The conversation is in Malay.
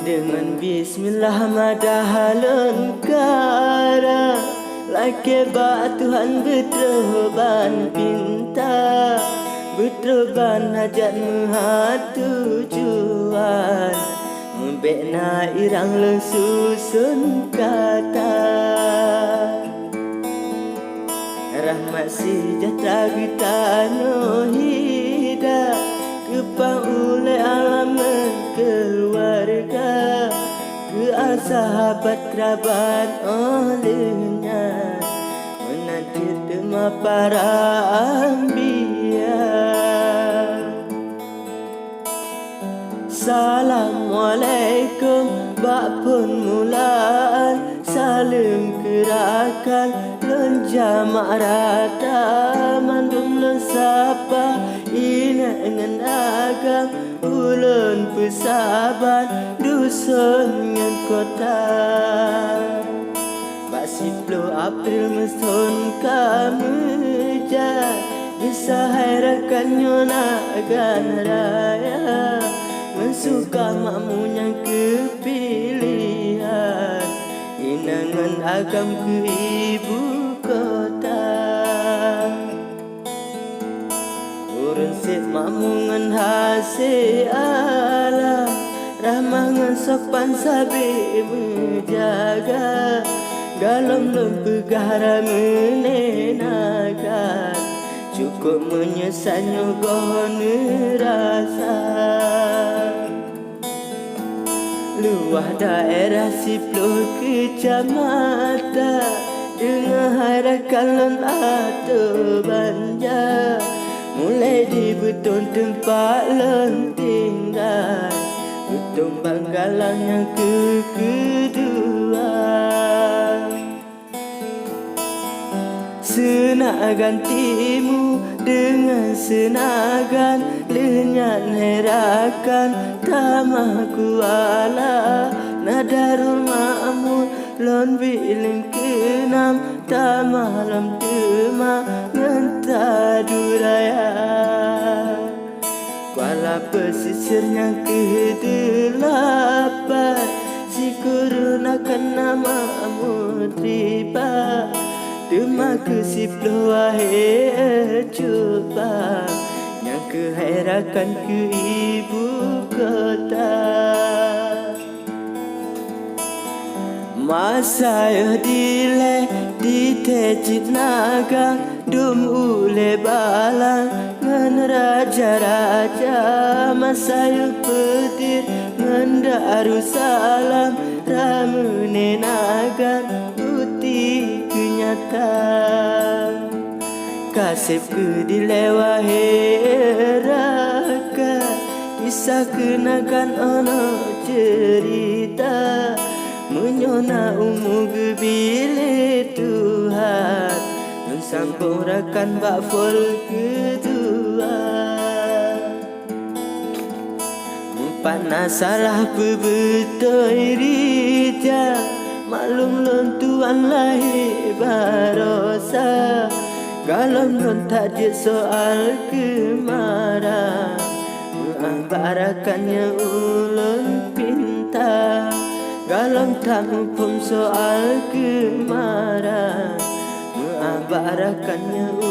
Dengan bismillah madahalun kara, laki ba Tuhan berteruban pinta, berteruban hajat muhat tujuan, membekna irang le susun kata. Rahmat sejahtera kita no hida, kepang oleh alam keluarga, ke sahabat kerabat olehnya, menanti tema para anbiya. Assalamualaikum bakpun mulaan, salim kerakan lenjamak rata, mandum lesapa ina dengan agam, ulun pesaban dusun dengan kota. 10 April mestun kameja, bisa harakan nyonagan raya, mensuka makmunya kepilihan, inangan agam ke ibu kota. Urun sit makmungan hasil alam, rahmangan sopan sabi menjaga, galam lempegara menenakan, cukup menyesanyo gohon rasa. Luah daerah 10 kecamatan, dengan harakan lon atau banja, mulai di beton tempat lon tinggal, beton banggalan yang kedua. Senagan timu dengan senagan, lenyat herakan tamah kuala, nadarul ma'amul lon bilim kenam, tamah lam tema ngenta duraya. Kuala pesisirnya ke-8, si kurunakan nama mutriba, tema ke-10 akhir coba, yang keherakan ke ibu kota. Masa dile di tejit naga, dum ule balang ngan raja-raja, masa petir ngan darussalam, ramune naga putih kenyataan. Kasih ke dilewa heraka, kisah kenakan ono cerita, menyona umu gebile Tuhan, mensambung rakan bakfol kedua. Panas salah pebetoi rija, maklum lon Tuhan lahir barosa, galam lon tajuk soal kemarah, menambarakannya ulun pinta, galam tamu pun soal kemarah, menambarakannya